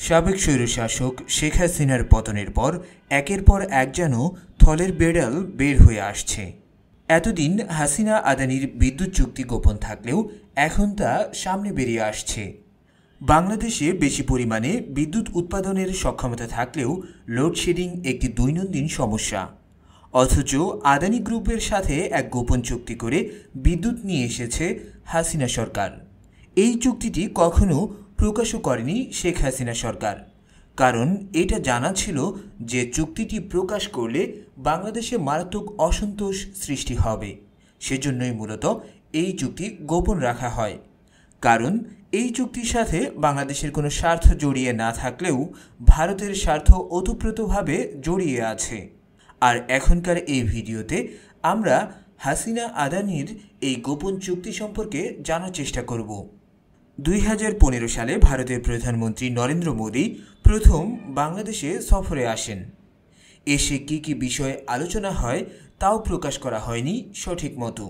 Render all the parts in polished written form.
সাবেক স্বৈরশাসক শেখ হাসিনার পতনের পর একের পর এক যেন থলের বেড়াল বের হয়ে আসছে। এতদিন হাসিনা আদানির বিদ্যুৎ চুক্তি গোপন থাকলেও এখন তা সামনে বেরিয়ে আসছে। বাংলাদেশে বেশি পরিমাণে বিদ্যুৎ উৎপাদনের সক্ষমতা থাকলেও লোডশেডিং একটি দৈনন্দিন সমস্যা। অথচ আদানি গ্রুপের সাথে এক গোপন চুক্তি করে বিদ্যুৎ নিয়ে এসেছে হাসিনা সরকার। এই চুক্তিটি কখনো প্রকাশও করেনি শেখ হাসিনা সরকার, কারণ এটা জানা ছিল যে চুক্তিটি প্রকাশ করলে বাংলাদেশে মারাত্মক অসন্তোষ সৃষ্টি হবে। সেজন্যই মূলত এই চুক্তি গোপন রাখা হয়, কারণ এই চুক্তির সাথে বাংলাদেশের কোনো স্বার্থ জড়িয়ে না থাকলেও ভারতের স্বার্থ ওতপ্রোতভাবে জড়িয়ে আছে। আর এখনকার এই ভিডিওতে আমরা হাসিনা আদানির এই গোপন চুক্তি সম্পর্কে জানার চেষ্টা করব। 2015 সালে ভারতের প্রধানমন্ত্রী নরেন্দ্র মোদী প্রথম বাংলাদেশে সফরে আসেন। এসে কী বিষয়ে আলোচনা হয় তাও প্রকাশ করা হয়নি সঠিক মতো।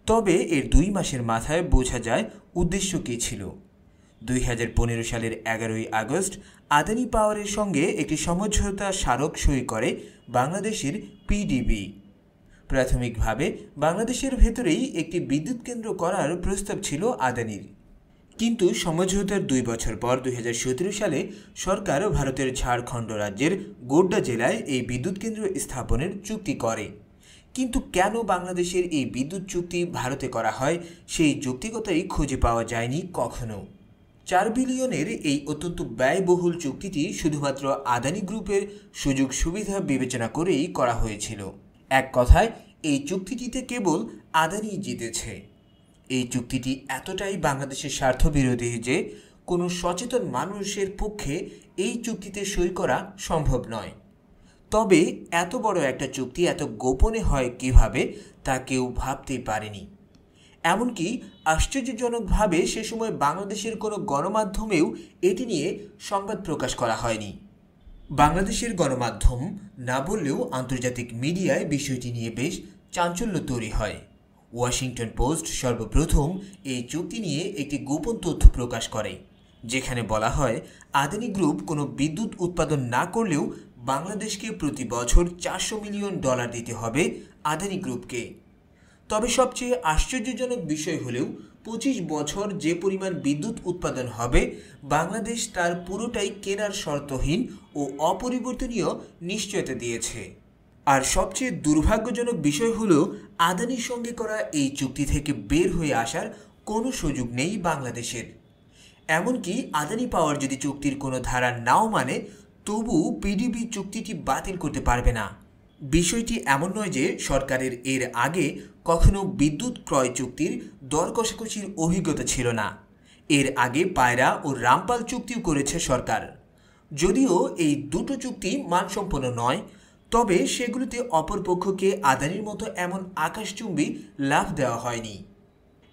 তবে এর 2 মাসের মাথায় বোঝা যায় উদ্দেশ্য কী ছিল। 2015 সালের 11ই আগস্ট আদানি পাওয়ারের সঙ্গে একটি সমঝোতা স্মারক সই করে বাংলাদেশের পিডিবি। প্রাথমিকভাবে বাংলাদেশের ভেতরেই একটি বিদ্যুৎ কেন্দ্র করার প্রস্তাব ছিল আদানির, কিন্তু সমঝোতার 2 বছর পর 2017 সালে সরকার ভারতের ঝাড়খণ্ড রাজ্যের গোড্ডা জেলায় এই বিদ্যুৎ কেন্দ্র স্থাপনের চুক্তি করে। কিন্তু কেন বাংলাদেশের এই বিদ্যুৎ চুক্তি ভারতে করা হয় সেই যৌক্তিকতাই খুঁজে পাওয়া যায়নি কখনো। 4 বিলিয়নের এই অত্যন্ত ব্যয়বহুল চুক্তিটি শুধুমাত্র আদানি গ্রুপের সুযোগ সুবিধা বিবেচনা করেই করা হয়েছিল। এক কথায় এই চুক্তিটিতে কেবল আদানি জিতেছে। এই চুক্তিটি এতটাই বাংলাদেশের স্বার্থবিরোধী যে কোনো সচেতন মানুষের পক্ষে এই চুক্তিতে সই করা সম্ভব নয়। তবে এত বড় একটা চুক্তি এত গোপনে হয় কিভাবে তা কেউ ভাবতেই পারেনি। এমনকি আশ্চর্যজনকভাবে সে সময় বাংলাদেশের কোনো গণমাধ্যমেও এটি নিয়ে সংবাদ প্রকাশ করা হয়নি। বাংলাদেশের গণমাধ্যম না বললেও আন্তর্জাতিক মিডিয়ায় বিষয়টি নিয়ে বেশ চাঞ্চল্য তৈরি হয়। ওয়াশিংটন পোস্ট সর্বপ্রথম এই চুক্তি নিয়ে একটি গোপন তথ্য প্রকাশ করে, যেখানে বলা হয় আদানি গ্রুপ কোনো বিদ্যুৎ উৎপাদন না করলেও বাংলাদেশকে প্রতি বছর $400 মিলিয়ন দিতে হবে আদানি গ্রুপকে। তবে সবচেয়ে আশ্চর্যজনক বিষয় হলেও 25 বছর যে পরিমাণ বিদ্যুৎ উৎপাদন হবে বাংলাদেশ তার পুরোটাই কেনার শর্তহীন ও অপরিবর্তনীয় নিশ্চয়তা দিয়েছে। আর সবচেয়ে দুর্ভাগ্যজনক বিষয় হলো আদানির সঙ্গে করা এই চুক্তি থেকে বের হয়ে আসার কোনো সুযোগ নেই বাংলাদেশের। এমনকি আদানি পাওয়ার যদি চুক্তির কোনো ধারা নাও মানে তবু পিডিবি চুক্তিটি বাতিল করতে পারবে না। বিষয়টি এমন নয় যে সরকারের এর আগে কখনো বিদ্যুৎ ক্রয় চুক্তির দর কষাকষির অভিজ্ঞতা ছিল না। এর আগে পায়রা ও রামপাল চুক্তিও করেছে সরকার। যদিও এই দুটো চুক্তি মানসম্পন্ন নয়, তবে সেগুলোতে অপরপক্ষকে আদানির মতো এমন আকাশচুম্বী লাভ দেওয়া হয়নি।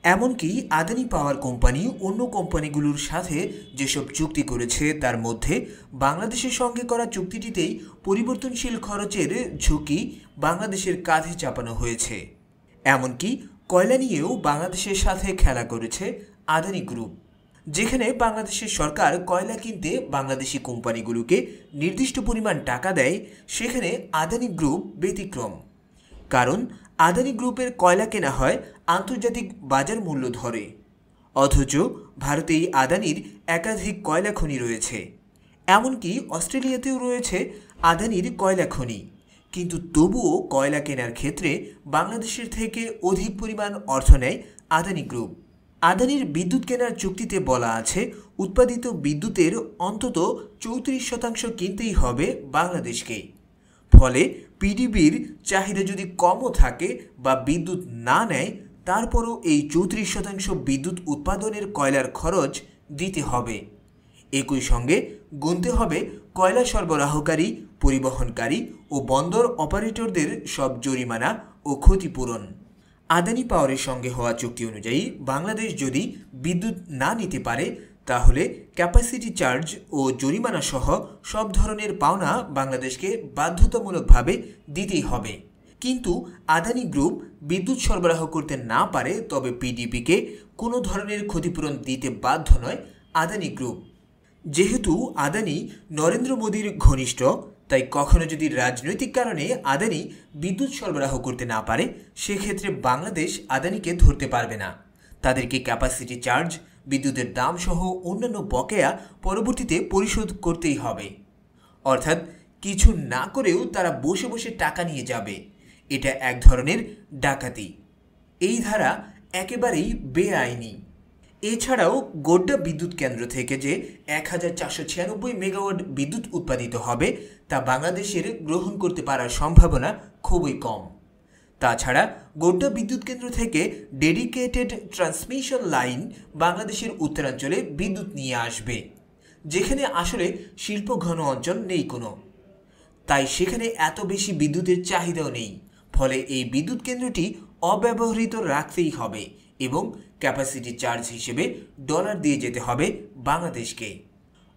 এমনকি আদানি পাওয়ার কোম্পানি অন্য কোম্পানিগুলোর সাথে যেসব চুক্তি করেছে তার মধ্যে বাংলাদেশের সঙ্গে করা চুক্তিটিতেই পরিবর্তনশীল খরচের ঝুঁকি বাংলাদেশের কাঁধে চাপানো হয়েছে। এমনকি কয়লা নিয়েও বাংলাদেশের সাথে খেলা করেছে আদানি গ্রুপ, যেখানে বাংলাদেশের সরকার কয়লা কিনতে বাংলাদেশি কোম্পানিগুলোকে নির্দিষ্ট পরিমাণ টাকা দেয়, সেখানে আদানি গ্রুপ ব্যতিক্রম। কারণ আদানি গ্রুপের কয়লা কেনা হয় আন্তর্জাতিক বাজার মূল্য ধরে, অথচ ভারতেই আদানির একাধিক কয়লা খনি রয়েছে। এমনকি অস্ট্রেলিয়াতেও রয়েছে আদানির কয়লা খনি, কিন্তু তবুও কয়লা কেনার ক্ষেত্রে বাংলাদেশের থেকে অধিক পরিমাণ অর্থ নেয় আদানি গ্রুপ। আদানির বিদ্যুৎ কেনার চুক্তিতে বলা আছে উৎপাদিত বিদ্যুতের অন্তত 34% কিনতেই হবে বাংলাদেশকে। ফলে পিডিবির চাহিদা যদি কমও থাকে বা বিদ্যুৎ না নেয়, তারপরও এই 34% বিদ্যুৎ উৎপাদনের কয়লার খরচ দিতে হবে। একই সঙ্গে গুনতে হবে কয়লা সরবরাহকারী, পরিবহনকারী ও বন্দর অপারেটরদের সব জরিমানা ও ক্ষতিপূরণ। আদানি পাওয়ারের সঙ্গে হওয়া চুক্তি অনুযায়ী বাংলাদেশ যদি বিদ্যুৎ না নিতে পারে তাহলে ক্যাপাসিটি চার্জ ও জরিমানা সহ সব ধরনের পাওনা বাংলাদেশকে বাধ্যতামূলকভাবে দিতেই হবে। কিন্তু আদানি গ্রুপ বিদ্যুৎ সরবরাহ করতে না পারে তবে পিডিবিকে কোনো ধরনের ক্ষতিপূরণ দিতে বাধ্য নয় আদানি গ্রুপ। যেহেতু আদানি নরেন্দ্র মোদীর ঘনিষ্ঠ, তাই কখনো যদি রাজনৈতিক কারণে আদানি বিদ্যুৎ সরবরাহ করতে না পারে, সেক্ষেত্রে বাংলাদেশ আদানিকে ধরতে পারবে না। তাদেরকে ক্যাপাসিটি চার্জ, বিদ্যুতের দাম সহ অন্যান্য বকেয়া পরবর্তীতে পরিশোধ করতেই হবে। অর্থাৎ কিছু না করেও তারা বসে বসে টাকা নিয়ে যাবে। এটা এক ধরনের ডাকাতি। এই ধারা একেবারেই বেআইনি। এছাড়াও গোড্ডা বিদ্যুৎ কেন্দ্র থেকে যে 1496 মেগাওয়াট বিদ্যুৎ উৎপাদিত হবে, তা বাংলাদেশের গ্রহণ করতে পারার সম্ভাবনা খুবই কম। তাছাড়া গোড্ডা বিদ্যুৎ কেন্দ্র থেকে ডেডিকেটেড ট্রান্সমিশন লাইন বাংলাদেশের উত্তরাঞ্চলে বিদ্যুৎ নিয়ে আসবে, যেখানে আসলে শিল্পঘন অঞ্চল নেই কোনো। তাই সেখানে এত বেশি বিদ্যুতের চাহিদাও নেই। ফলে এই বিদ্যুৎ কেন্দ্রটি অব্যবহৃত রাখতেই হবে এবং ক্যাপাসিটি চার্জ হিসেবে ডলার দিয়ে যেতে হবে বাংলাদেশকে।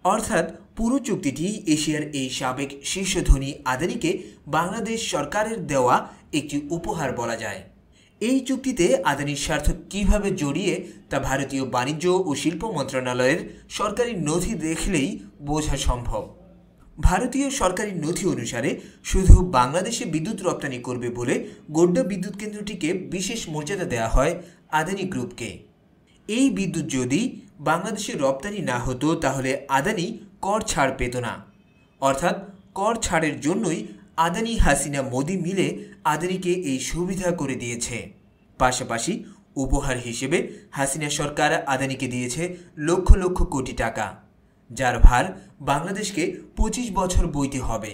অর্থাৎ পুরো চুক্তিটি এশিয়ার এই সাবেক শীর্ষ ধনী আদানিকে বাংলাদেশ সরকারের দেওয়া একটি উপহার বলা যায়। এই চুক্তিতে আদানির স্বার্থ কীভাবে জড়িয়ে তা ভারতীয় বাণিজ্য ও শিল্প মন্ত্রণালয়ের সরকারি নথি দেখলেই বোঝা সম্ভব। ভারতীয় সরকারি নথি অনুসারে শুধু বাংলাদেশে বিদ্যুৎ রপ্তানি করবে বলে গোড্ডা বিদ্যুৎ কেন্দ্রটিকে বিশেষ মর্যাদা দেওয়া হয় আদানি গ্রুপকে। এই বিদ্যুৎ যদি বাংলাদেশে রপ্তানি না হতো, তাহলে আদানি কর ছাড় পেত না। অর্থাৎ কর ছাড়ের জন্যই আদানি হাসিনা মোদি মিলে আদানিকে এই সুবিধা করে দিয়েছে। পাশাপাশি উপহার হিসেবে হাসিনা সরকার আদানিকে দিয়েছে লক্ষ লক্ষ কোটি টাকা, যার ভার বাংলাদেশকে 25 বছর বইতে হবে।